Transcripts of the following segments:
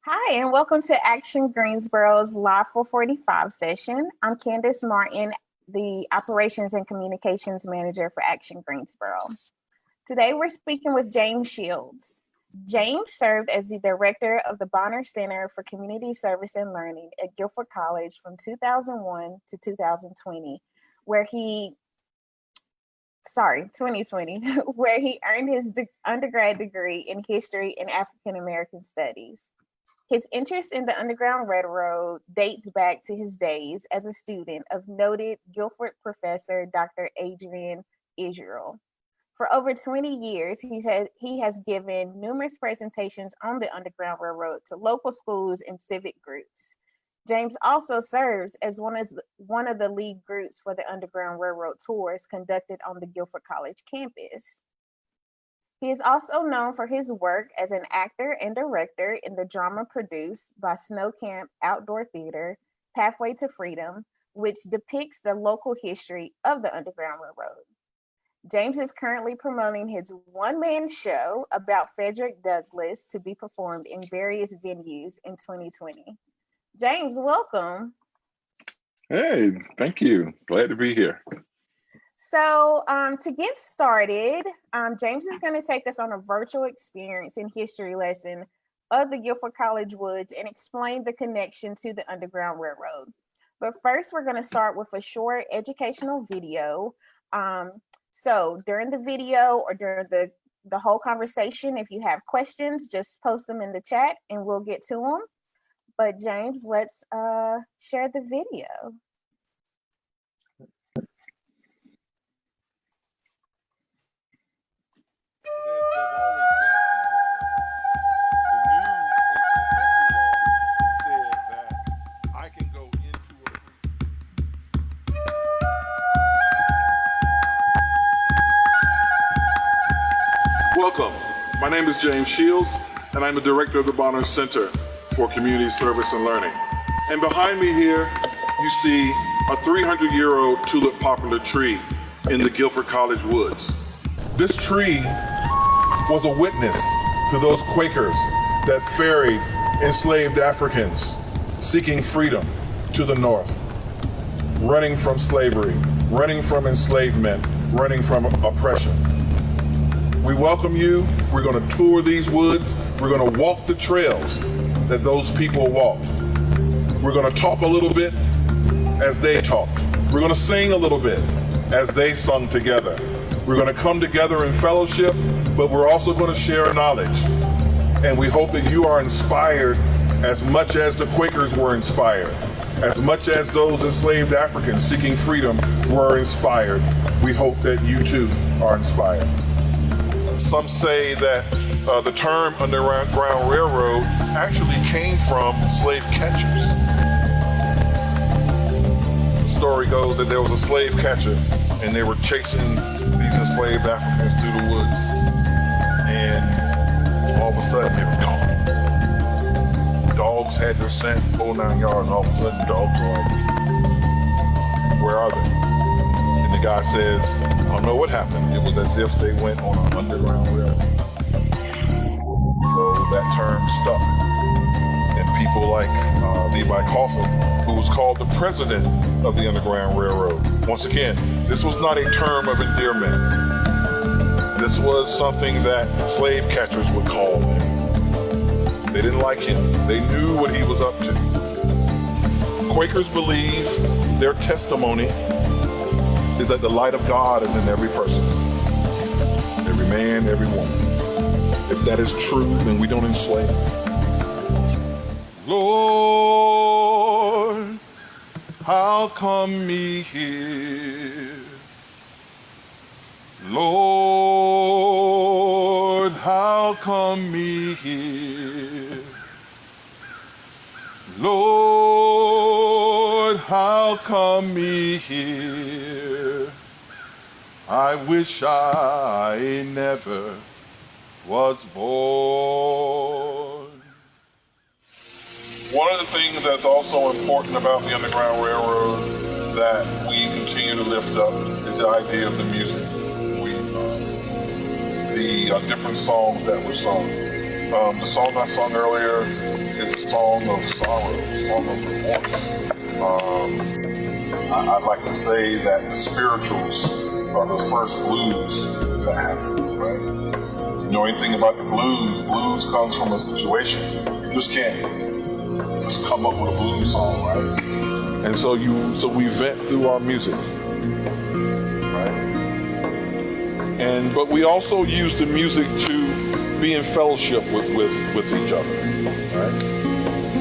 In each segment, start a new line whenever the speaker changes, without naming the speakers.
Hi, and welcome to Action Greensboro's Live 445 session. I'm Candace Martin, the Operations and Communications Manager for Action Greensboro. Today, we're speaking with James Shields. James served as the Director of the Bonner Center for Community Service and Learning at Guilford College from 2001 to 2020, where he 2020, where he earned his undergrad degree in history and African American studies. His interest in the Underground Railroad dates back to his days as a student of noted Guilford professor Dr. Adrian Israel. For over 20 years, he has given numerous presentations on the Underground Railroad to local schools and civic groups. James also serves as one of the lead groups for the Underground Railroad tours conducted on the Guilford College campus. He is also known for his work as an actor and director in the drama produced by Snow Camp Outdoor Theater, Pathway to Freedom, which depicts the local history of the Underground Railroad. James is currently promoting his one-man show about Frederick Douglass to be performed in various venues in 2020. James, welcome.
Hey, thank you. Glad to be here.
So to get started, James is going to take us on a virtual experience and history lesson of the Guilford College Woods and explain the connection to the Underground Railroad. But first, we're going to start with a short educational video. So during the video or during the whole conversation, if you have questions, just post them in the chat and we'll get to them. But James, let's share the video.
Welcome. My name is James Shields, and I'm the director of the Bonner Center for Community Service and Learning. And behind me here, you see a 300-year-old tulip poplar tree in the Guilford College Woods. This tree was a witness to those Quakers that ferried enslaved Africans seeking freedom to the north, running from slavery, running from enslavement, running from oppression. We welcome you. We're going to tour these woods. We're going to walk the trails that those people walked. We're going to talk a little bit as they talked. We're going to sing a little bit as they sung together. We're going to come together in fellowship, but we're also going to share knowledge. And we hope that you are inspired as much as the Quakers were inspired, as much as those enslaved Africans seeking freedom were inspired. We hope that you too are inspired. Some say that the term Underground Railroad actually came from slave catchers. The story goes that there was a slave catcher and they were chasing these enslaved Africans through the woods. And all of a sudden they were gone. Dogs had their scent, whole 9 yards, and all of a sudden the dogs were like, where are they? And the guy says, I don't know what happened. It was as if they went on an underground railroad. So that term stuck. And people like Levi Coffin, who was called the president of the Underground Railroad. Once again, this was not a term of endearment. This was something that slave catchers would call him. They didn't like him. They knew what he was up to. Quakers believe their testimony is that the light of God is in every person, every man, every woman. If that is true, then we don't enslave. Lord, how come me here? Lord, how come me here? Lord, how come me here? I wish I never was born. One of the things that's also important about the Underground Railroad that we continue to lift up is the idea of the music. The different songs that were sung. The song I sung earlier is a song of sorrow, a song of remorse. I'd like to say that the spirituals are the first blues that happened, right? You know anything about the blues? Blues comes from a situation. You just can't just come up with a blues song, right? And so we vent through our music, right? But we also use the music to be in fellowship with each other, right?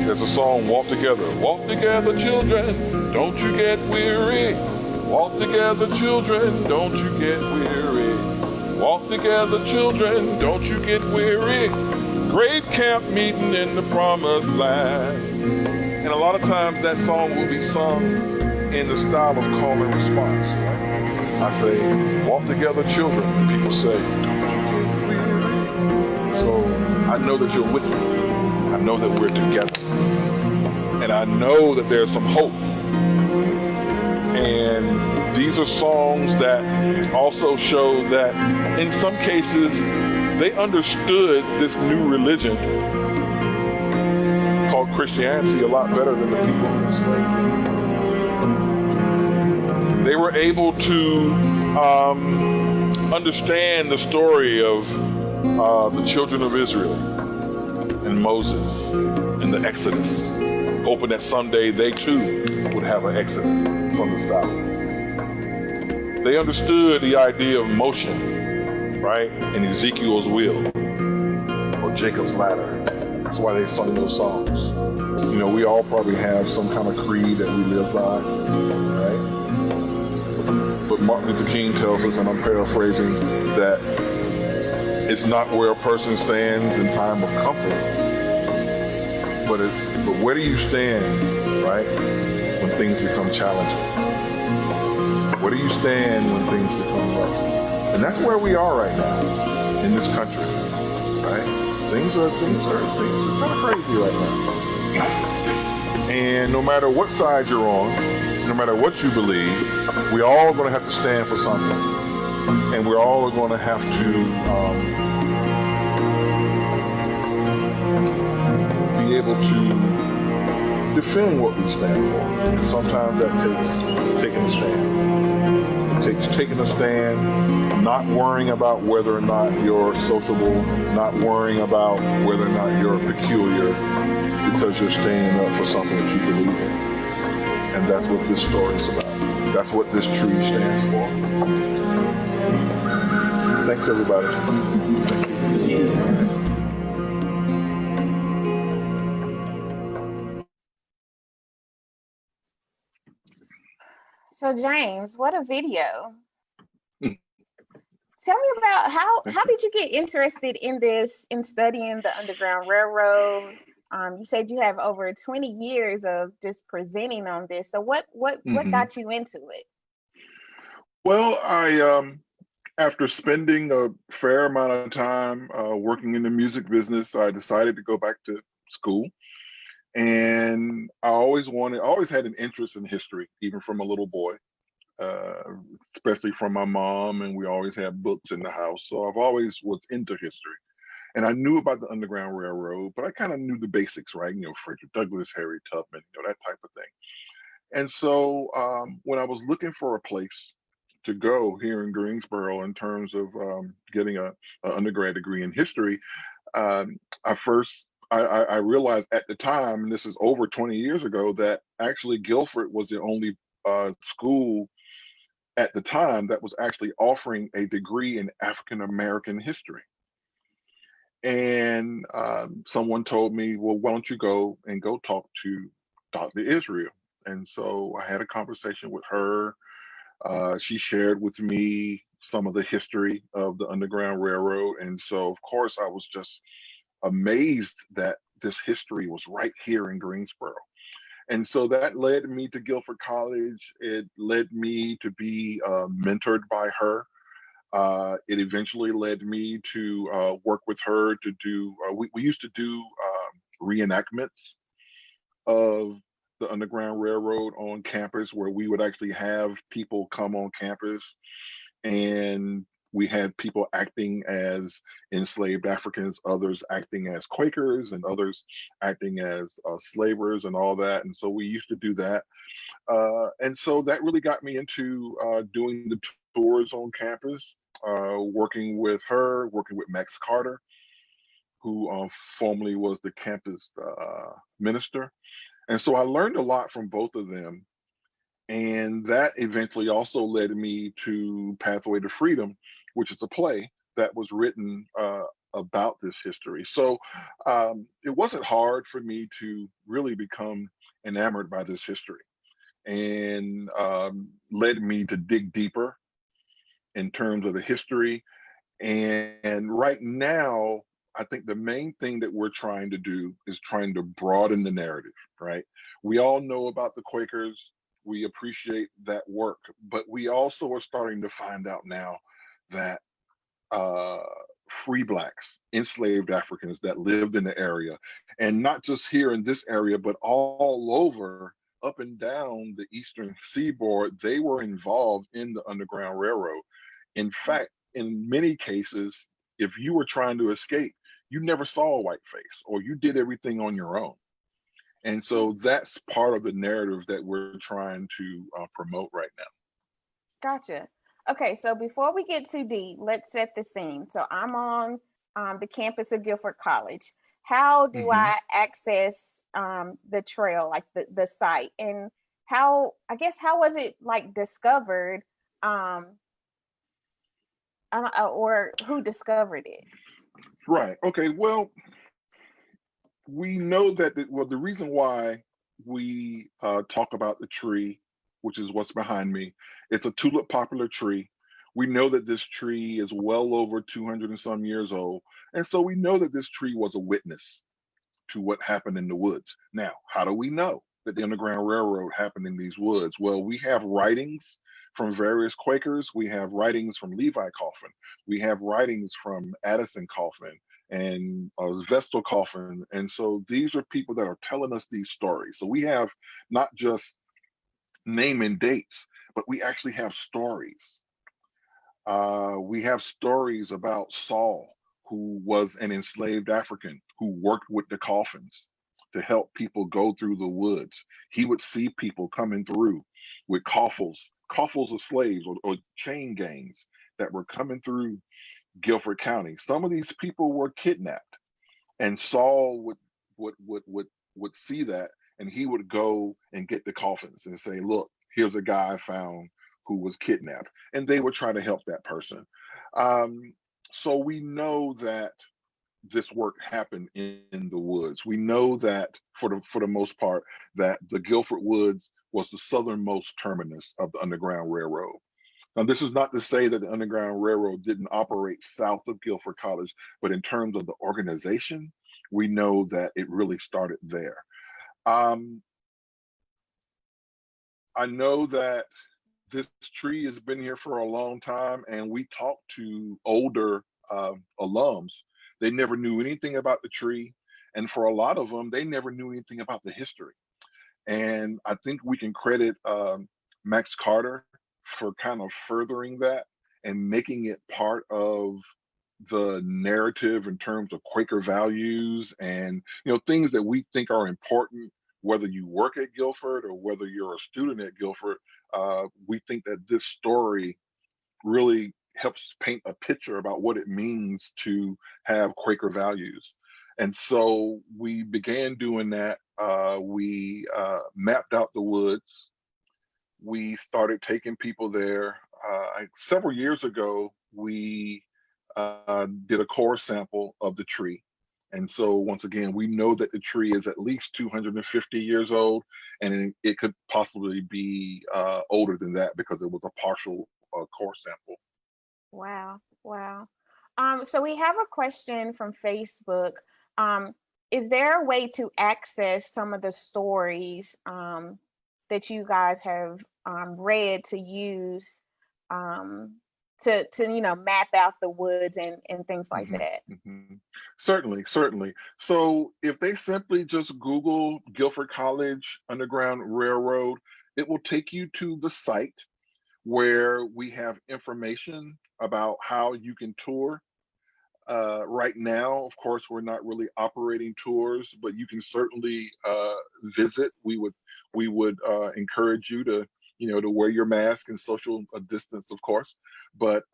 There's a song, Walk Together. Walk together, children, don't you get weary. Walk together, children, don't you get weary. Walk together, children, don't you get weary. Great camp meeting in the promised land. And a lot of times that song will be sung in the style of call and response, right? I say, walk together, children, and people say, don't you get weary. So I know that you're with me. I know that we're together. And I know that there's some hope. And these are songs that also show that in some cases, they understood this new religion called Christianity a lot better than the people enslaved. They were able to understand the story of the children of Israel and Moses and the Exodus, hoping that someday they too would have an Exodus from the South. They understood the idea of motion, right? And Ezekiel's wheel or Jacob's ladder. That's why they sung those songs. You know, we all probably have some kind of creed that we live by, right? But Martin Luther King tells us, and I'm paraphrasing, that it's not where a person stands in time of comfort, but where do you stand, right, when things become challenging? Where do you stand when things become rough? And that's where we are right now in this country, right? Things are kind of crazy right now. And no matter what side you're on, no matter what you believe, we're all going to have to stand for something. And we're all going to have to be able to defend what we stand for. And sometimes that takes taking a stand. It takes taking a stand, not worrying about whether or not you're sociable, not worrying about whether or not you're peculiar, because you're standing up for something that you believe in. And that's what this story is about. That's what this tree stands for. Thanks, everybody.
So James, what a video. Tell me about how did you get interested in this, in studying the Underground Railroad? You said you have over 20 years of just presenting on this. So what got you into it?
Well, I after spending a fair amount of time working in the music business, I decided to go back to school. And I always had an interest in history, even from a little boy, especially from my mom. And we always had books in the house. So I've always was into history. And I knew about the Underground Railroad, but I kind of knew the basics, right? You know, Frederick Douglass, Harriet Tubman, you know, that type of thing. And so when I was looking for a place to go here in Greensboro in terms of getting an undergrad degree in history, I realized at the time, and this is over 20 years ago, that actually Guilford was the only school at the time that was actually offering a degree in African American history. And someone told me, well, why don't you go talk to Dr. Israel? And so I had a conversation with her. She shared with me some of the history of the Underground Railroad. And so, of course, I was just amazed that this history was right here in Greensboro. And so that led me to Guilford College. It led me to be mentored by her. It eventually led me to work with her to do, we used to do reenactments of the Underground Railroad on campus, where we would actually have people come on campus and
We had people acting as enslaved Africans, others acting as Quakers, and others acting as slavers and all that. And so we used to do that. And so that really got me into doing the tours on campus, working with her, working with Max Carter, who formerly was the campus minister. And so I learned a lot from both of them. And that eventually also led me to Pathway to Freedom, which is a play that was written about this history. So it wasn't hard for me to really become enamored by this history, and led me to dig deeper in terms of the history. And right now, I think the main thing that we're trying to do is trying to broaden the narrative, right? We all know about the Quakers. We appreciate that work, but we also are starting to find out now that free Blacks, enslaved Africans that lived in the area, and not just here in this area, but all over, up and down the eastern seaboard, they were involved in the Underground Railroad. In fact, in many cases, if you were trying to escape, you never saw a white face, or you did everything on your own. And so that's part of the narrative that we're trying to promote right now.
Gotcha. Okay, so before we get too deep, let's set the scene. So I'm on the campus of Guilford College. How do I access the trail, like the site, and how was it like discovered? I don't, or who discovered it?
Right. Okay. Well, we know that the reason why we talk about the tree, which is what's behind me, it's a tulip poplar tree. We know that this tree is well over 200 and some years old. And so we know that this tree was a witness to what happened in the woods. Now, how do we know that the Underground Railroad happened in these woods? Well, we have writings from various Quakers. We have writings from Levi Coffin. We have writings from Addison Coffin and Vestal Coffin. And so these are people that are telling us these stories. So we have not just name and dates, but we actually have stories. We have stories about Saul, who was an enslaved African who worked with the coffins to help people go through the woods. He would see people coming through with coffles of slaves, or chain gangs that were coming through Guilford County. Some of these people were kidnapped, and Saul would see that, and he would go and get the coffins and say, "Look, here's a guy I found who was kidnapped," and they would try to help that person. So we know that this work happened in the woods. We know that for the most part that the Guilford Woods was the southernmost terminus of the Underground Railroad. Now, this is not to say that the Underground Railroad didn't operate south of Guilford College, but in terms of the organization, we know that it really started there. I know that this tree has been here for a long time, and we talked to older alums. They never knew anything about the tree, and for a lot of them, they never knew anything about the history. And I think we can credit Max Carter for kind of furthering that and making it part of the narrative in terms of Quaker values and things that we think are important, whether you work at Guilford or whether you're a student at Guilford. We think that this story really helps paint a picture about what it means to have Quaker values. And so we began doing that. We mapped out the woods. We started taking people there. Several years ago, we did a core sample of the tree. And so once again, we know that the tree is at least 250 years old, and it could possibly be older than that because it was a partial core sample.
Wow. So we have a question from Facebook. Is there a way to access some of the stories that you guys have read to use to map out the woods and things like that?
Certainly. So if they simply just Google Guilford College Underground Railroad, it will take you to the site. where we have information about how you can tour. Right now, of course, we're not really operating tours, but you can certainly visit. We would encourage you to, to wear your mask and social distance, of course. But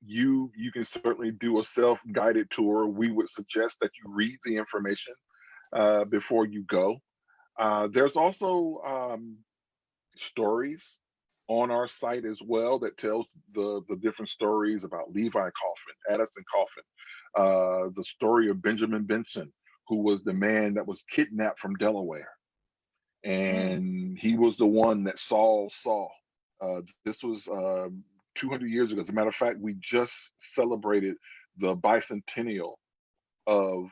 you can certainly do a self-guided tour. We would suggest that you read the information before you go. There's also stories on our site as well that tells the different stories about Levi Coffin, Addison Coffin, the story of Benjamin Benson, who was the man that was kidnapped from Delaware,
Mm.
and he was the one that Saul saw. This was 200 years ago. As a matter of fact, we just celebrated the bicentennial of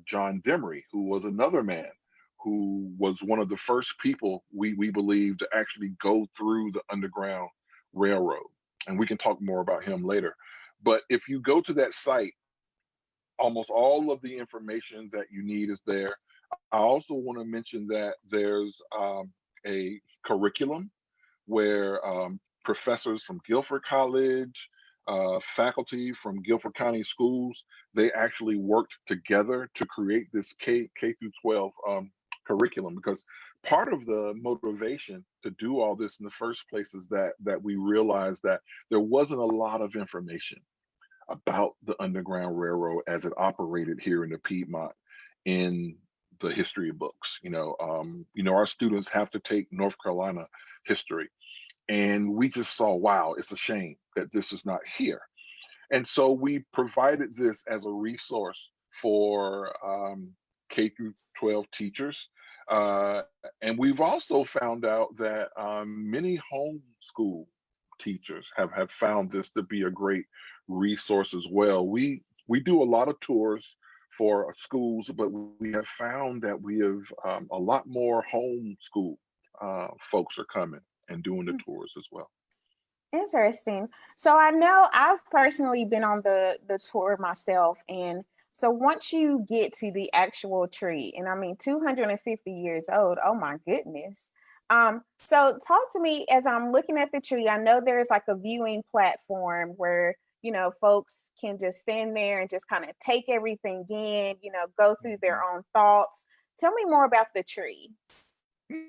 John Demery, who was another man who was one of the first people we believe to actually go through the Underground Railroad. And we can talk more about him later. But if you go to that site, almost all of the information that you need is there. I also want to mention that there's a curriculum where professors from Guilford College, faculty from Guilford County schools, they actually worked together to create this K through 12 curriculum, because part of the motivation to do all this in the first place is that we realized that there wasn't a lot of information about the Underground Railroad as it operated here in the Piedmont in the history books. Our students have to take North Carolina history, and we just saw, wow, it's a shame that this is not here. And so we provided this as a resource for K through 12 teachers. Uh, and we've also found out that many homeschool teachers have found this to be a great resource as well. We do a lot of tours for schools, but we have found that we have a lot more homeschool folks are coming and doing the tours as well.
Interesting. So I know I've personally been on the tour myself, and so once you get to the actual tree, and I mean 250 years old, oh my goodness. So talk to me as I'm looking at the tree. I know there's like a viewing platform where, folks can just stand there and just kind of take everything in, go through their own thoughts. Tell me more about the tree.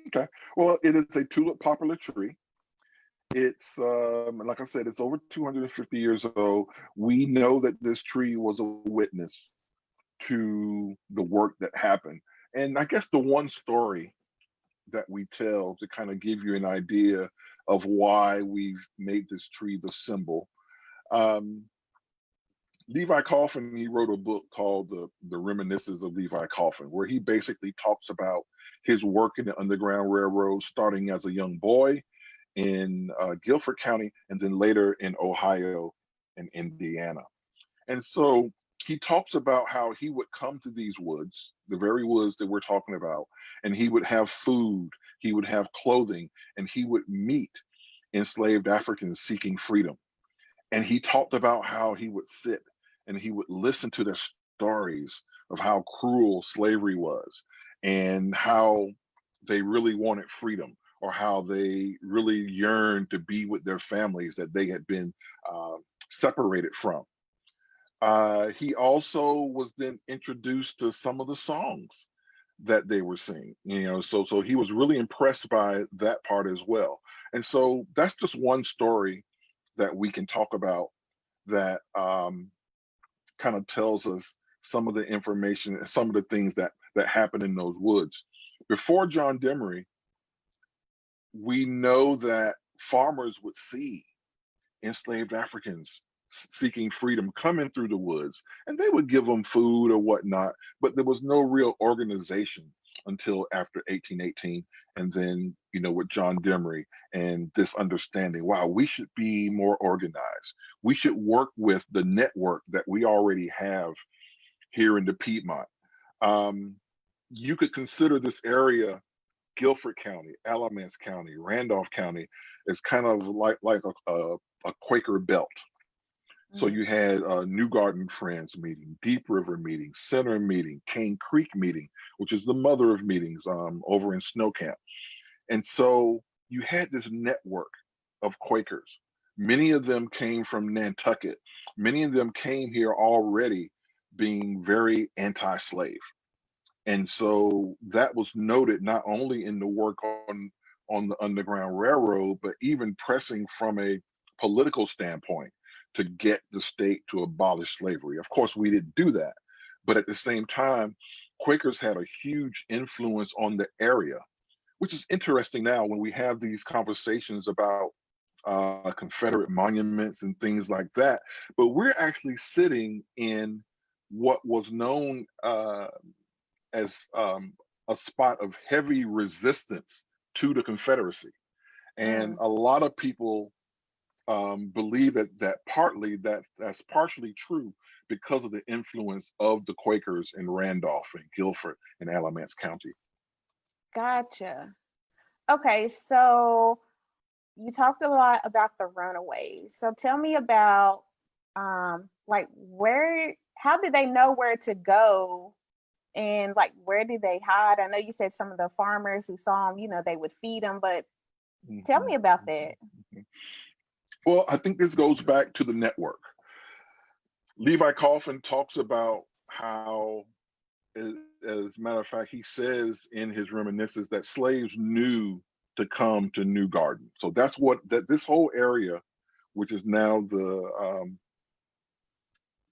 Okay. Well, it is a tulip poplar tree. It's like I said, it's over 250 years old. We know that this tree was a witness to the work that happened. And I guess the one story that we tell to kind of give you an idea of why we've made this tree the symbol. Um, Levi Coffin, he wrote a book called the Reminiscences of Levi Coffin, where he basically talks about his work in the Underground Railroad, starting as a young boy in Guilford County, and then later in Ohio and Indiana. And so he talks about how he would come to these woods, the very woods that we're talking about, and he would have food, he would have clothing, and he would meet enslaved Africans seeking freedom. And he talked about how he would sit and he would listen to their stories of how cruel slavery was and how they really wanted freedom, or how they really yearned to be with their families that they had been separated from. He also was then introduced to some of the songs that they were singing, so he was really impressed by that part as well. And so that's just one story that we can talk about that kind of tells us some of the information and some of the things that happened in those woods. Before John Demery, we know that farmers would see enslaved Africans seeking freedom coming through the woods, and they would give them food or whatnot, but there was no real organization until after 1818. And then, with John Demery and this understanding, wow, we should be more organized. We should work with the network that we already have here in the Piedmont. You could consider this area, Guilford County, Alamance County, Randolph County, is kind of like a Quaker belt. So you had New Garden Friends meeting, Deep River meeting, Center meeting, Cane Creek meeting, which is the mother of meetings over in Snow Camp. And so you had this network of Quakers. Many of them came from Nantucket. Many of them came here already being very anti-slave. And so that was noted not only in the work on the Underground Railroad, but even pressing from a political standpoint to get the state to abolish slavery. Of course, we didn't do that. But at the same time, Quakers had a huge influence on the area, which is interesting now when we have these conversations about Confederate monuments and things like that. But we're actually sitting in what was known as a spot of heavy resistance to the Confederacy. And a lot of people believe that partly that's partially true because of the influence of the Quakers in Randolph and Guilford and Alamance County.
Gotcha. Okay, so you talked a lot about the runaways. So tell me about like how did they know where to go, and like where did they hide? I know you said some of the farmers who saw them, they would feed them, but tell me about that.
Well, I think this goes back to the network. Levi Coffin talks about how, as a matter of fact, he says in his reminiscences that slaves knew to come to New Garden. So that's that this whole area, which is now the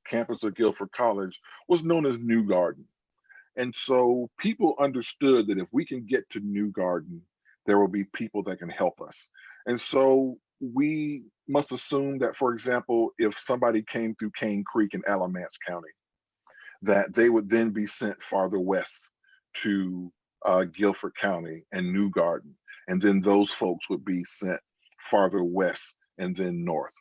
campus of Guilford College, was known as New Garden. And so people understood that if we can get to New Garden, there will be people that can help us. And so we must assume that, for example, if somebody came through Cane Creek in Alamance County, that they would then be sent farther west to Guilford County and New Garden. And then those folks would be sent farther west and then north.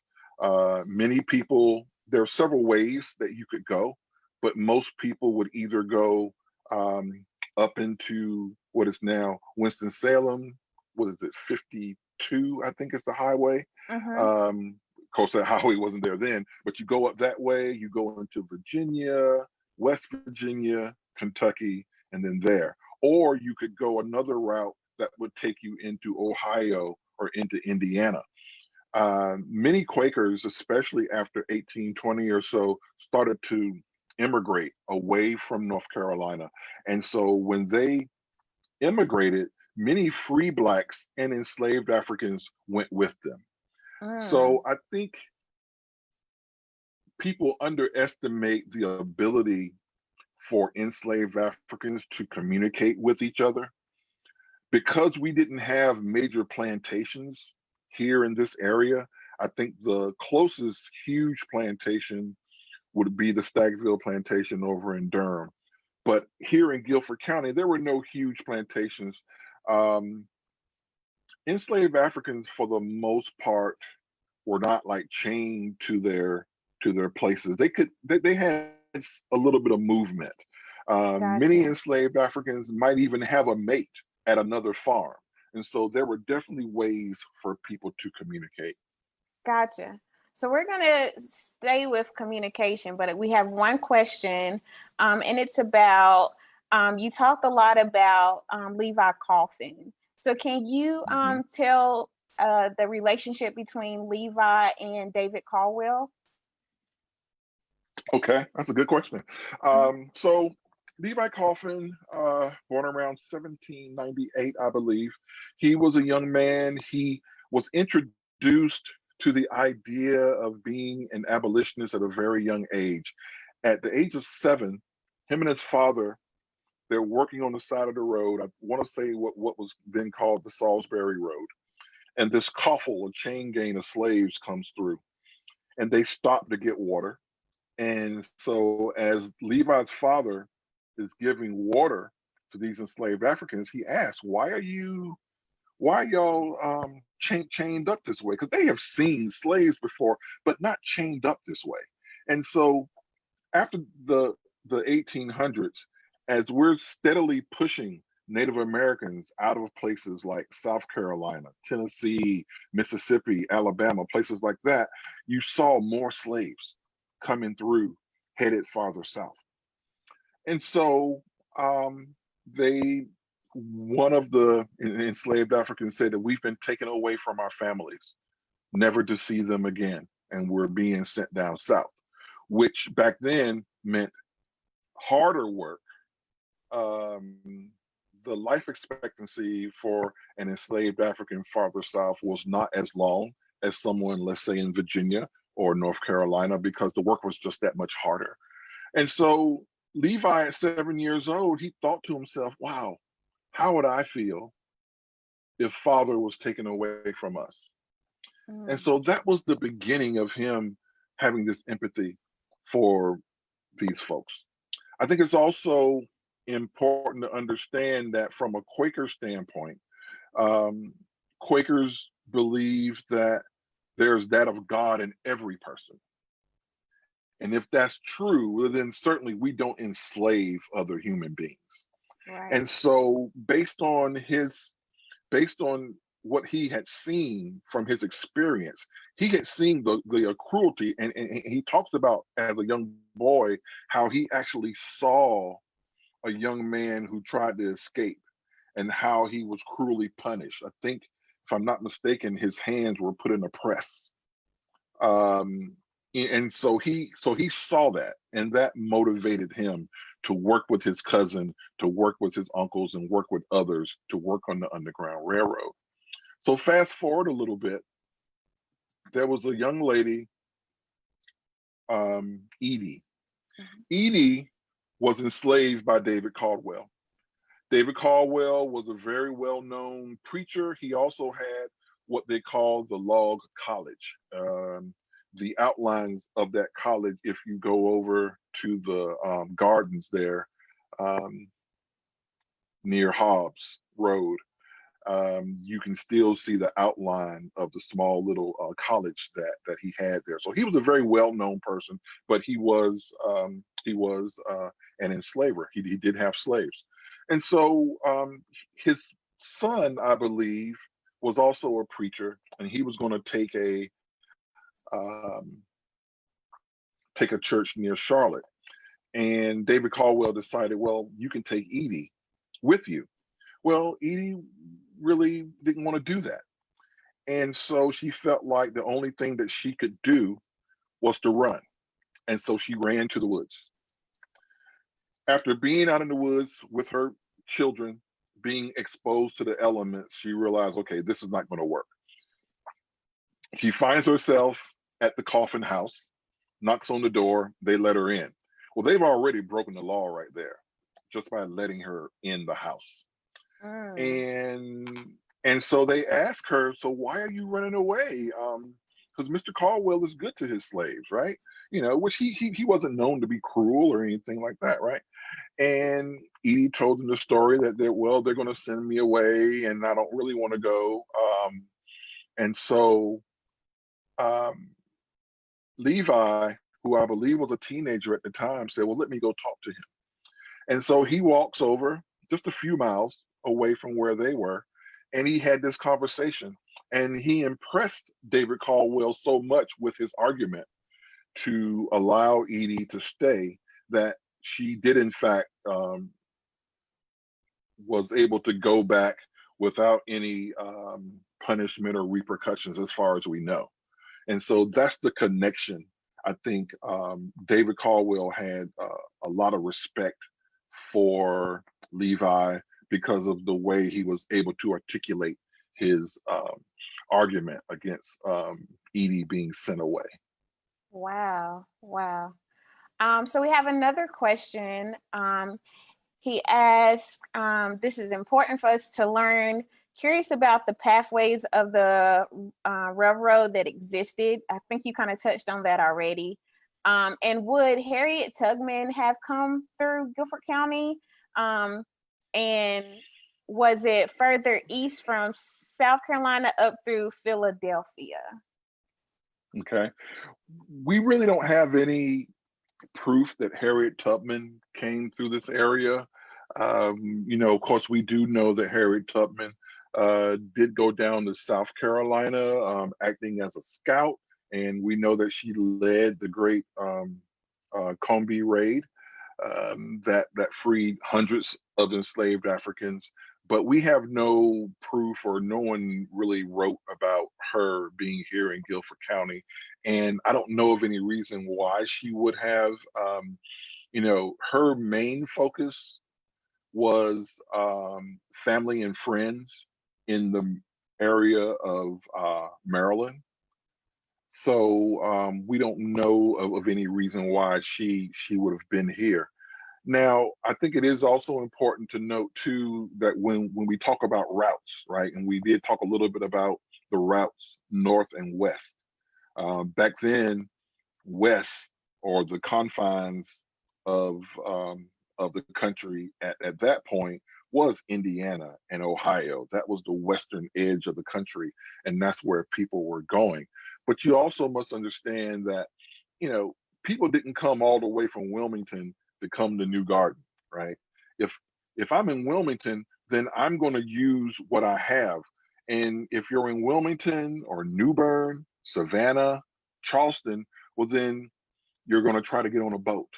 Many people, there are several ways that you could go, but most people would either go up into what is now Winston-Salem. What is it, 52, I think is the highway. Of course, that highway wasn't there then, but you go up that way, you go into Virginia, West Virginia, Kentucky, and then there. Or you could go another route that would take you into Ohio or into Indiana. Many Quakers, especially after 1820 or so, started to immigrate away from North Carolina. And so when they immigrated, many free Blacks and enslaved Africans went with them. So I think people underestimate the ability for enslaved Africans to communicate with each other. Because we didn't have major plantations here in this area, I think the closest huge plantation would be the Stagsville plantation over in Durham. But here in Guilford County, there were no huge plantations. Enslaved Africans, for the most part, were not like chained to their places. They had a little bit of movement. Many enslaved Africans might even have a mate at another farm. And so there were definitely ways for people to communicate.
Gotcha. So we're going to stay with communication, but we have one question, and it's about, you talked a lot about Levi Coffin. So can you tell the relationship between Levi and David Caldwell?
Okay, that's a good question. So Levi Coffin, born around 1798, I believe, he was a young man. He was introduced to the idea of being an abolitionist at a very young age. At the age of 7, him and his father, they're working on the side of the road. I want to say what was then called the Salisbury Road. And this coffle, a chain gang of slaves, comes through. And they stop to get water. And so as Levi's father is giving water to these enslaved Africans, he asks, why are y'all chained up this way? Because they have seen slaves before, but not chained up this way. And so after the 1800s, as we're steadily pushing Native Americans out of places like South Carolina, Tennessee, Mississippi, Alabama, places like that, you saw more slaves coming through, headed farther south. And so one of the enslaved Africans said that we've been taken away from our families. never to see them again, and were being sent down south, which back then meant harder work. The life expectancy for an enslaved African farther south was not as long as someone, let's say, in Virginia or North Carolina, because the work was just that much harder. And so Levi, at 7 years old, he thought to himself, wow, how would I feel if father was taken away from us? And so that was the beginning of him having this empathy for these folks. I think it's also important to understand that from a Quaker standpoint, Quakers believe that there's that of God in every person. And if that's true, well, then certainly we don't enslave other human beings.
Right.
And so based on what he had seen from his experience, he had seen the cruelty, and he talks about, as a young boy, how he actually saw a young man who tried to escape and how he was cruelly punished. I think, if I'm not mistaken, his hands were put in a press. And so he saw that, and that motivated him to work with his cousin, to work with his uncles, and work with others to work on the Underground Railroad. So fast forward a little bit, there was a young lady, Edie. Edie was enslaved by David Caldwell. David Caldwell was a very well-known preacher. He also had what they call the Log College. The outlines of that college, if you go over to the gardens there near Hobbs Road, you can still see the outline of the small little college that he had there. So he was a very well-known person, but he was an enslaver. He did have slaves. And so his son, I believe, was also a preacher, and he was going to take a church near Charlotte. And David Caldwell decided, well, you can take Edie with you. Well, Edie really didn't want to do that. And so she felt like the only thing that she could do was to run. And so she ran to the woods. After being out in the woods with her children, being exposed to the elements, she realized, okay, this is not going to work. She finds herself at the Coffin house, knocks on the door, they let her in. Well, they've already broken the law right there just by letting her in the house. And so they ask her, so why are you running away? Because Mr. Caldwell is good to his slaves, right? You know, which he wasn't known to be cruel or anything like that, right? And Edie told them the story that they're going to send me away and I don't really want to go. And so Levi, who I believe was a teenager at the time, said, well, let me go talk to him. And so he walks over just a few miles away from where they were, and he had this conversation. And he impressed David Caldwell so much with his argument to allow Edie to stay that she did, in fact, was able to go back without any punishment or repercussions, as far as we know. And so that's the connection. I think David Caldwell had a lot of respect for Levi because of the way he was able to articulate his argument against Edie being sent away.
Wow. So we have another question. He asked, this is important for us to learn, curious about the pathways of the railroad that existed. I think you kind of touched on that already. And would Harriet Tubman have come through Guilford County? And was it further east from South Carolina up through Philadelphia?
Okay. We really don't have any proof that Harriet Tubman came through this area. Of course, we do know that Harriet Tubman did go down to South Carolina acting as a scout. And we know that she led the great Combie raid that freed hundreds of enslaved Africans but we have no proof, or no one really wrote about her being here in Guilford County. And I don't know of any reason why she would have. Her main focus was family and friends in the area of Maryland. So we don't know of any reason why she would have been here. Now, I think it is also important to note too that when we talk about routes, right, and we did talk a little bit about the routes north and west. Back then, west, or the confines of the country at that point, was Indiana and Ohio. That was the western edge of the country, and that's where people were going. But you also must understand that, you know, people didn't come all the way from Wilmington to come to New Garden, right? If if I'm in Wilmington, then I'm going to use what I have. And if you're in Wilmington or New Bern, Savannah, Charleston, well, then you're going to try to get on a boat.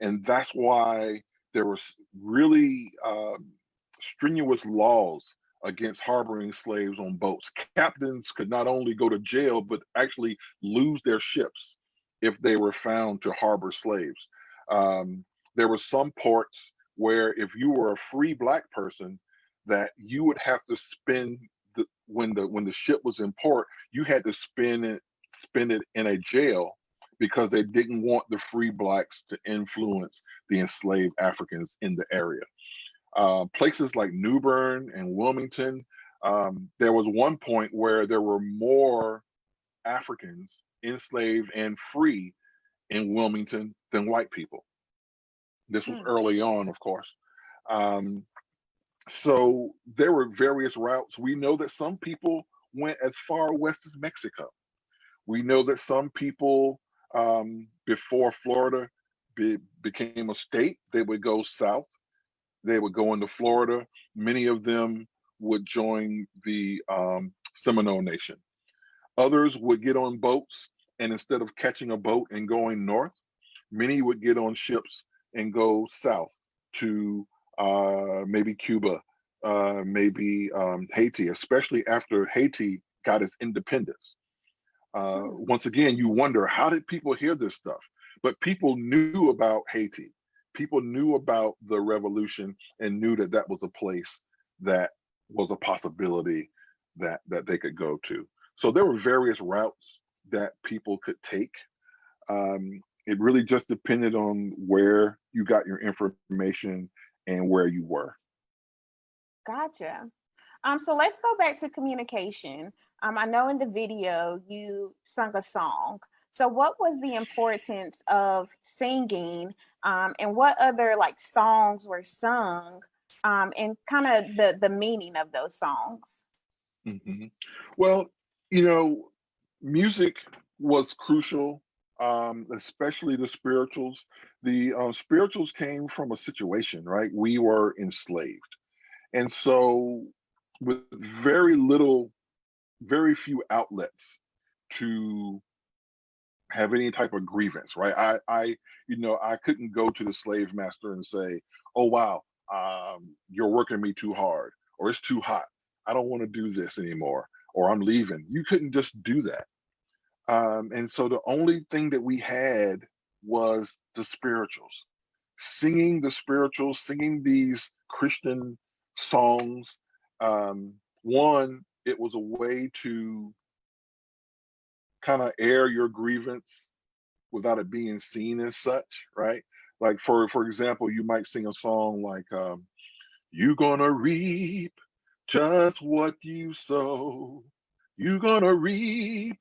And that's why there was really strenuous laws against harboring slaves on boats. Captains could not only go to jail, but actually lose their ships if they were found to harbor slaves. There were some ports where if you were a free black person, that you would have to spend when the ship was in port, you had to spend it in a jail, because they didn't want the free blacks to influence the enslaved Africans in the area. Places like New Bern and Wilmington, there was one point where there were more Africans enslaved and free in Wilmington than white people. This was
Hmm.
early on, of course. Um, so there were various routes. We know that some people went as far west as Mexico. We know that some people, before Florida became a state, they would go south. They would go into Florida. Many of them would join the Seminole Nation. Others would get on boats, and instead of catching a boat and going north, many would get on ships and go south to maybe Cuba, maybe Haiti, especially after Haiti got its independence.
Hmm.
Once again, you wonder, how did people hear this stuff? But people knew about Haiti. People knew about the revolution and knew that that was a place that was a possibility that they could go to. So there were various routes that people could take. It really just depended on where you got your information and where you were.
Gotcha. So let's go back to communication. I know in the video you sung a song. So what was the importance of singing, and what other like songs were sung, and kind of the meaning of those songs?
Mhm. Well, you know, music was crucial, especially the spirituals. The spirituals came from a situation, right? We were enslaved. And so, with very few outlets to have any type of grievance, right? I couldn't go to the slave master and say, "Oh wow, you're working me too hard, or it's too hot. I don't want to do this anymore, or I'm leaving." You couldn't just do that. And so the only thing that we had was the spirituals, singing the spirituals, singing these Christian songs. One, it was a way to kind of air your grievance without it being seen as such, right? Like for example, you might sing a song like "You gonna reap just what you sow. You gonna reap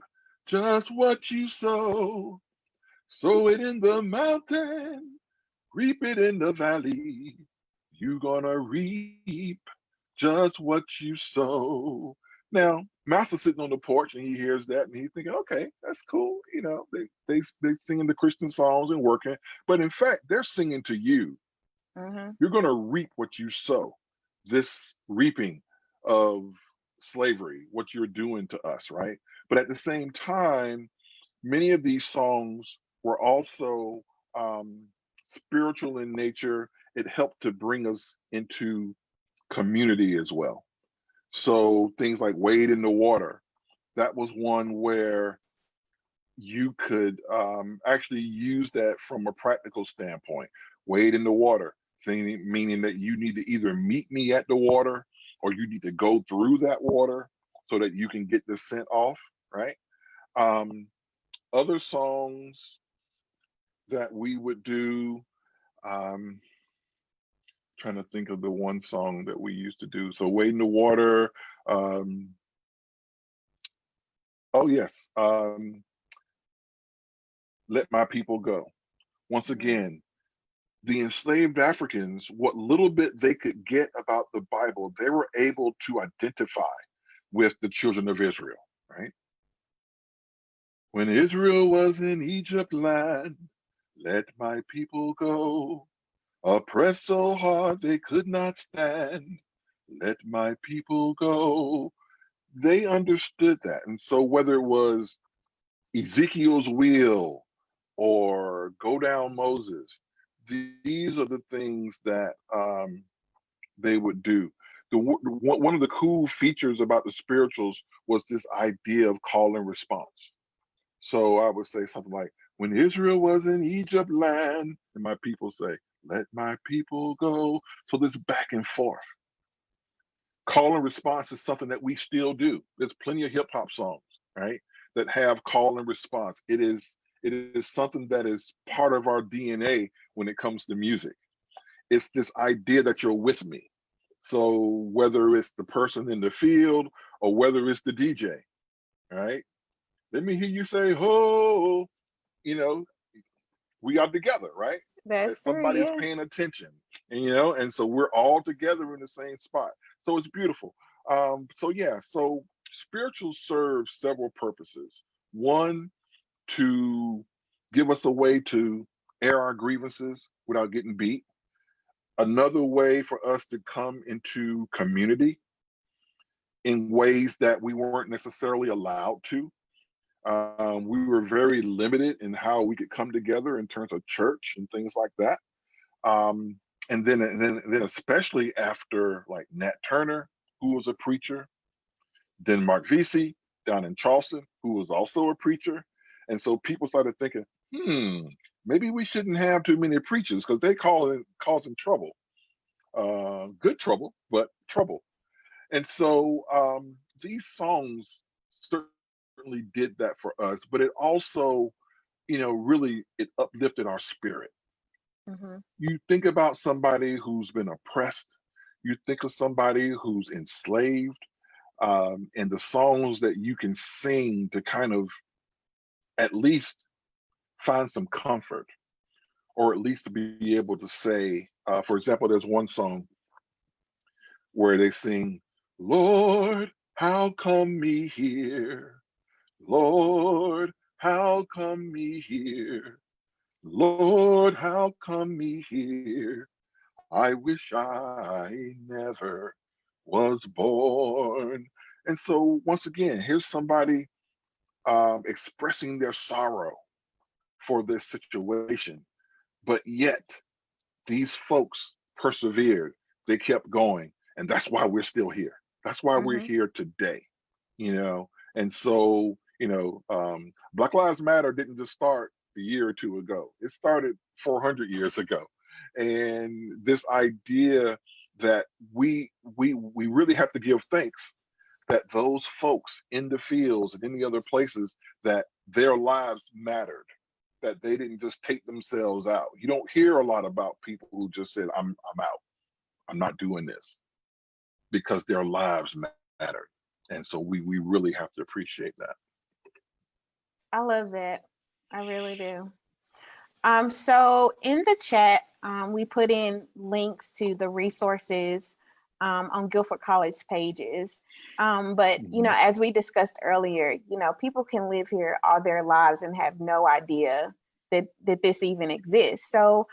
just what you sow. Sow it in the mountain, reap it in the valley. You gonna reap just what you sow." Now, Master's sitting on the porch and he hears that and he's thinking, okay, that's cool. You know, they singing the Christian songs and working, but in fact, they're singing to you.
Hmm.
You're gonna reap what you sow. This reaping of slavery, what you're doing to us, right? But at the same time, many of these songs were also spiritual in nature. It helped to bring us into community as well. So things like Wade in the Water, that was one where you could actually use that from a practical standpoint. Wade in the water, meaning that you need to either meet me at the water or you need to go through that water so that you can get the scent off, right? Other songs that we would do, trying to think of the one song that we used to do. So Wade in the Water, oh yes, Let My People Go. Once again, the enslaved Africans, what little bit they could get about the Bible, they were able to identify with the children of Israel, right? When Israel was in Egypt land, let my people go. Oppressed so hard they could not stand, let my people go. They understood that. And so whether it was Ezekiel's wheel or Go Down Moses, these are the things that they would do. One of the cool features about the spirituals was this idea of call and response. So I would say something like, when Israel was in Egypt land, and my people say, let my people go. So this back and forth. Call and response is something that we still do. There's plenty of hip hop songs, right, that have call and response. It is something that is part of our DNA when it comes to music. It's this idea that you're with me. So whether it's the person in the field or whether it's the DJ, right? Let me hear you say, "Ho," we are together, right?
That's true,
Somebody's
yeah.
paying attention, and so we're all together in the same spot. So it's beautiful. So spirituals serve several purposes. One, to give us a way to air our grievances without getting beat. Another way for us to come into community in ways that we weren't necessarily allowed to. We were very limited in how we could come together in terms of church and things like that. And then especially after like Nat Turner, who was a preacher, then Mark Vesey down in Charleston, who was also a preacher. And so people started thinking, maybe we shouldn't have too many preachers because they causing trouble. Good trouble, but trouble. And so these songs certainly did that for us, but it also, really it uplifted our spirit.
Mm-hmm.
You think about somebody who's been oppressed, you think of somebody who's enslaved, and the songs that you can sing to kind of at least find some comfort, or at least to be able to say, for example, there's one song where they sing, Lord, how come me here? Lord, how come me here? Lord, how come me here? I wish I never was born. And so once again, here's somebody expressing their sorrow for this situation, but yet these folks persevered. They kept going, and that's why we're still here. That's why we're here today, And so, Black Lives Matter didn't just start a year or two ago. It started 400 years ago, and this idea that we really have to give thanks that those folks in the fields and in the other places, that their lives mattered, that they didn't just take themselves out. You don't hear a lot about people who just said, I'm out. I'm not doing this, because their lives mattered. And so we really have to appreciate that.
I love that. I really do. So in the chat, we put in links to the resources on Guilford College pages. But, as we discussed earlier, people can live here all their lives and have no idea that this even exists. So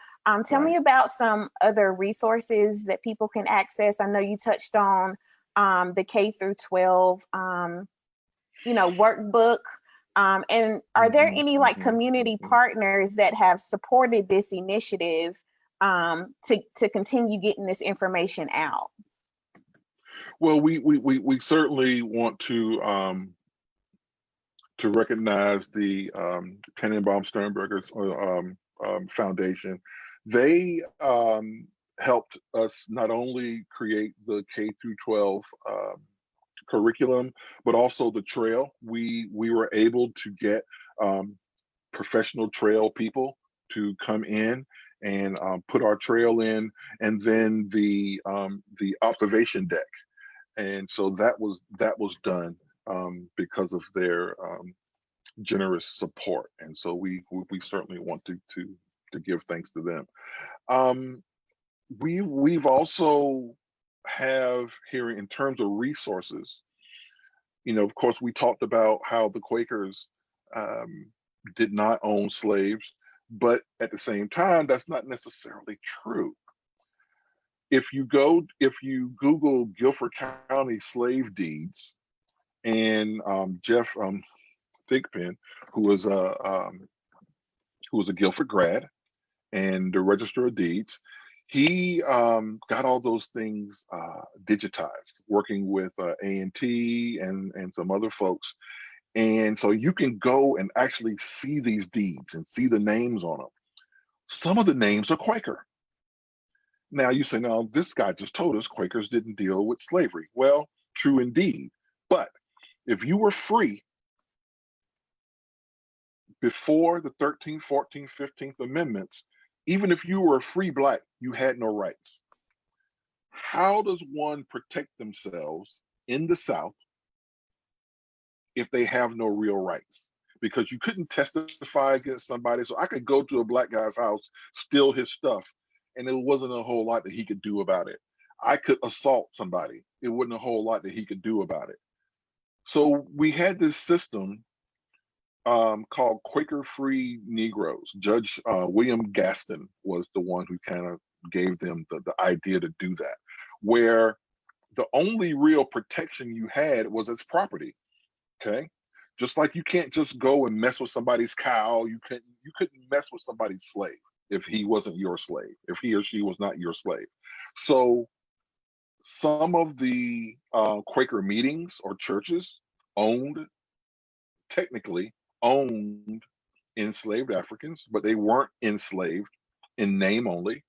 tell me about some other resources that people can access. I know you touched on the K through 12, workbook. And are there any community partners that have supported this initiative to continue getting this information out?
Well, we certainly want to recognize the Tannenbaum Sternberger's Foundation. They helped us not only create the K through 12 curriculum, but also the trail. We were able to get professional trail people to come in and put our trail in, and then the observation deck. And so that was done because of their generous support. And so we certainly want to give thanks to them. We've also have here in terms of resources, of course, we talked about how the Quakers did not own slaves, but at the same time, that's not necessarily true. If you Google Guilford County slave deeds, and Jeff Thigpen, who was a Guilford grad and the Register of Deeds, he got all those things digitized, working with A&T and some other folks. And so you can go and actually see these deeds and see the names on them. Some of the names are Quaker. Now you say, no, this guy just told us Quakers didn't deal with slavery. Well, true indeed. But if you were free before the 13th, 14th, 15th Amendments, even if you were a free Black, you had no rights. How does one protect themselves in the South if they have no real rights? Because you couldn't testify against somebody. So I could go to a Black guy's house, steal his stuff, and there wasn't a whole lot that he could do about it. I could assault somebody. It wasn't a whole lot that he could do about it. So we had this system called Quaker Free Negroes. Judge William Gaston was the one who kind of gave them the idea to do that, where the only real protection you had was as property. Okay, just like you can't just go and mess with somebody's cow, you couldn't mess with somebody's slave if he wasn't your slave, if he or she was not your slave. So some of the Quaker meetings or churches technically owned enslaved Africans, but they weren't enslaved in name only.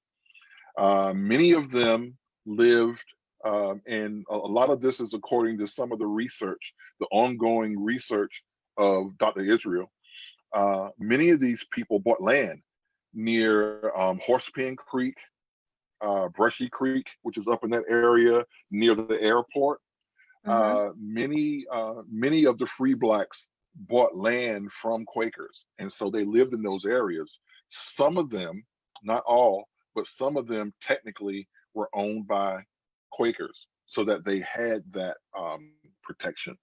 Many of them lived, and a lot of this is according to some of the research, the ongoing research of Dr. Israel. Many of these people bought land near Horsepen Creek, Brushy Creek, which is up in that area near the airport. Many of the free Blacks bought land from Quakers, and so they lived in those areas. Some of them, not all, but some of them technically were owned by Quakers, so that they had that protection.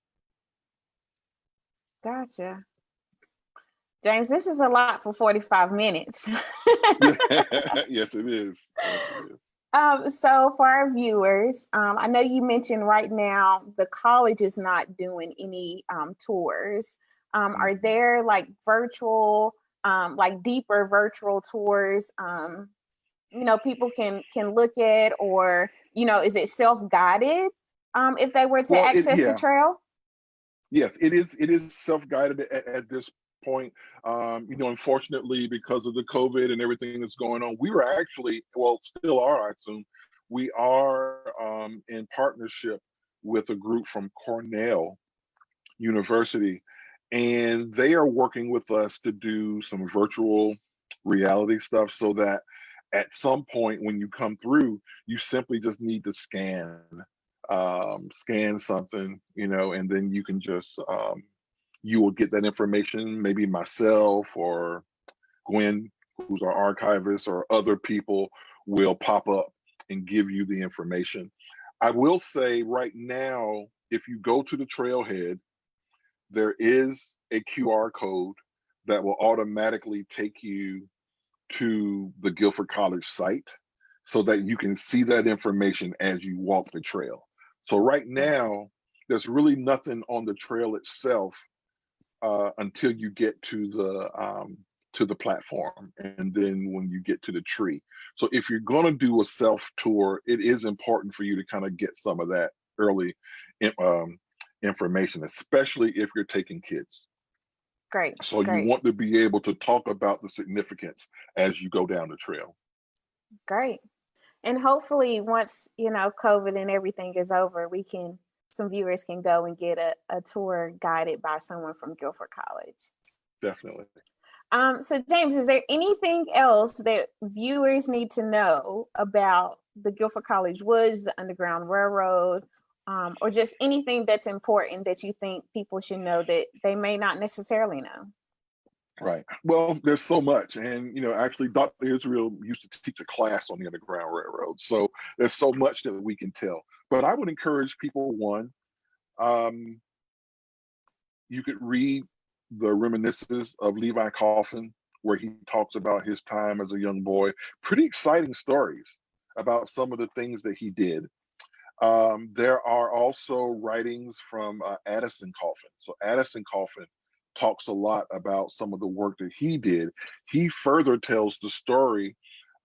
Gotcha. James, this is a lot for 45 minutes.
Yes, it is. Yes, it is.
So for our viewers, I know you mentioned right now the college is not doing any tours. Are there like virtual, like deeper virtual tours, people can look at, or, is it self-guided if they were to access the trail?
Yes, it is self-guided at this point. Unfortunately, because of the COVID and everything that's going on, we were actually, well, still are, I assume, we are in partnership with a group from Cornell University, and they are working with us to do some virtual reality stuff, so that at some point when you come through, you simply just need to scan something, and then you can just you will get that information. Maybe myself or Gwen, who's our archivist, or other people will pop up and give you the information. I will say right now, if you go to the trailhead, there is a QR code that will automatically take you to the Guilford College site, so that you can see that information as you walk the trail. So right now, there's really nothing on the trail itself until you get to the platform, and then when you get to the tree. So if you're going to do a self tour, it is important for you to kind of get some of that early information, especially if you're taking kids.
Great,
So you
great,
want to be able to talk about the significance as you go down the trail.
great. And hopefully once, COVID and everything is over, some viewers can go and get a tour guided by someone from Guilford College.
Definitely.
So James, is there anything else that viewers need to know about the Guilford College Woods, the Underground Railroad, or just anything that's important that you think people should know that they may not necessarily know?
Right. Well, there's so much. And, actually, Dr. Israel used to teach a class on the Underground Railroad. So there's so much that we can tell. But I would encourage people, one, you could read the reminiscences of Levi Coffin, where he talks about his time as a young boy. Pretty exciting stories about some of the things that he did. There are also writings from Addison Coffin. So Addison Coffin talks a lot about some of the work that he did. He further tells the story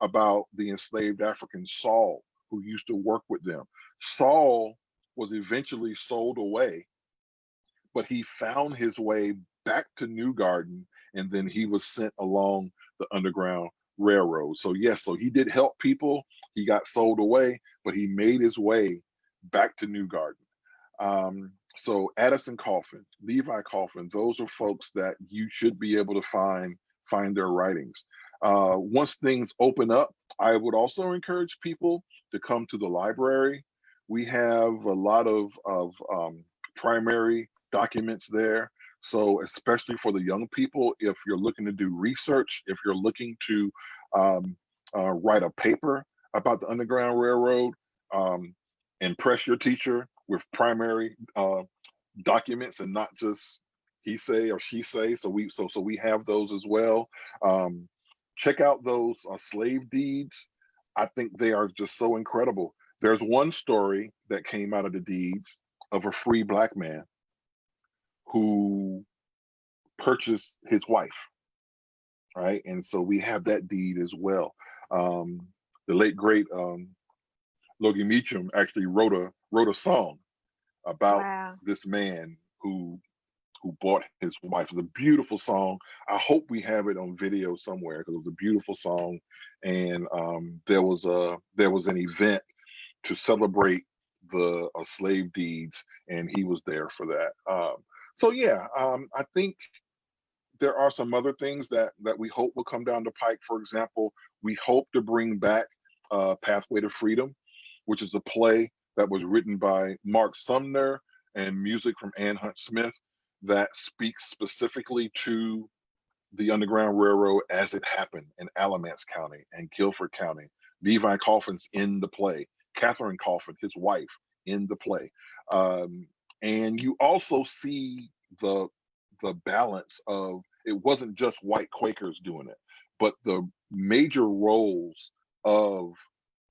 about the enslaved African Saul, who used to work with them. Saul was eventually sold away, but he found his way back to New Garden, and then he was sent along the Underground Railroad. So yes, so he did help people. He got sold away, but he made his way back to New Garden. So Addison Coffin, Levi Coffin, those are folks that you should be able to find their writings. Once things open up, I would also encourage people to come to the library. We have a lot of primary documents there. So especially for the young people, if you're looking to do research, if you're looking to write a paper about the Underground Railroad, impress your teacher with primary documents and not just he say or she say. So we have those as well. Check out those slave deeds. I think they are just so incredible. There's one story that came out of the deeds of a free Black man who purchased his wife, right? And so we have that deed as well. The late great Logie Meacham actually wrote a song about this man who bought his wife. It's a beautiful song. I hope we have it on video somewhere because it was a beautiful song. And there was an event to celebrate the slave deeds, and he was there for that. So yeah, I think there are some other things that we hope will come down the pike. For example, we hope to bring back Pathway to Freedom, which is a play that was written by Mark Sumner and music from Ann Hunt Smith that speaks specifically to the Underground Railroad as it happened in Alamance County and Guilford County. Levi Coffin's in the play. Catherine Coffin, his wife, in the play. And you also see the balance of, it wasn't just white Quakers doing it, but the major roles of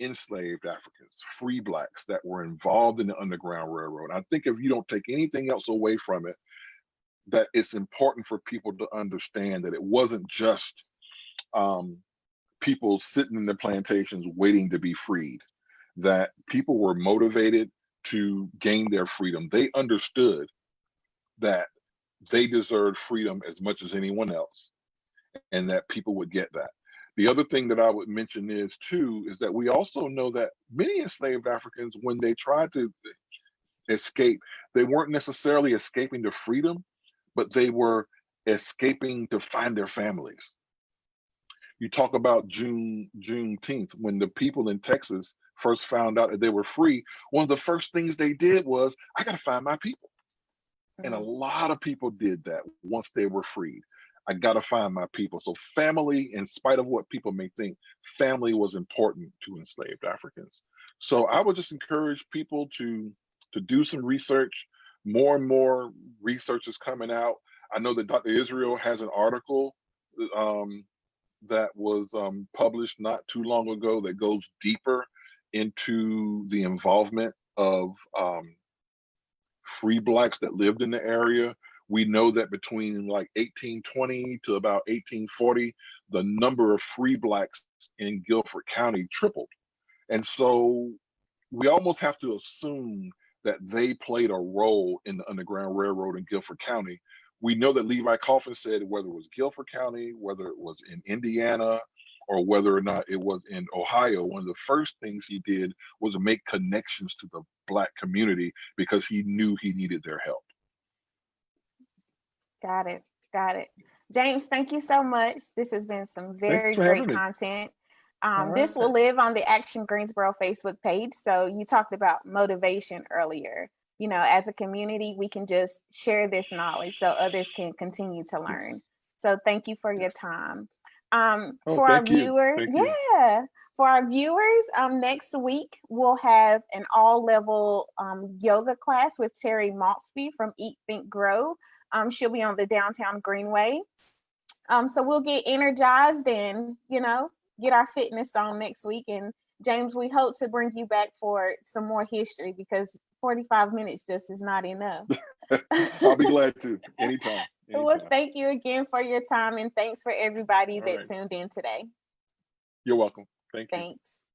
enslaved Africans, free Blacks that were involved in the Underground Railroad. I think if you don't take anything else away from it, that it's important for people to understand that it wasn't just people sitting in the plantations waiting to be freed, that people were motivated to gain their freedom. They understood that they deserved freedom as much as anyone else, and that people would get that. The other thing that I would mention is that we also know that many enslaved Africans, when they tried to escape, they weren't necessarily escaping to freedom, but they were escaping to find their families. You talk about Juneteenth, when the people in Texas first found out that they were free, one of the first things they did was, I got to find my people. And a lot of people did that once they were freed. I got to find my people. So family, in spite of what people may think, family was important to enslaved Africans. So I would just encourage people to do some research. More and more research is coming out. I know that Dr. Israel has an article that was published not too long ago that goes deeper into the involvement of free Blacks that lived in the area. We know that between like 1820 to about 1840, the number of free Blacks in Guilford County tripled. And so we almost have to assume that they played a role in the Underground Railroad in Guilford County. We know that Levi Coffin said whether it was Guilford County, whether it was in Indiana, or whether or not it was in Ohio, one of the first things he did was make connections to the Black community because he knew he needed their help.
Got it. Got it. James, thank you so much. This has been some very great content. This will live on the Action Greensboro Facebook page. So you talked about motivation earlier. You know, as a community, we can just share this knowledge so others can continue to learn.
Yes.
So thank you for your time.
For
our viewers, for our viewers, next week we'll have an all-level yoga class with Terry Maltsby from Eat, Think, Grow. She'll be on the Downtown Greenway. So we'll get energized and, you know, get our fitness on next week. And James, we hope to bring you back for some more history because 45 minutes just is not enough.
I'll be glad to. Anytime.
Well, thank you again for your time, and thanks for everybody that tuned in today.
You're welcome. Thank you.
Thanks.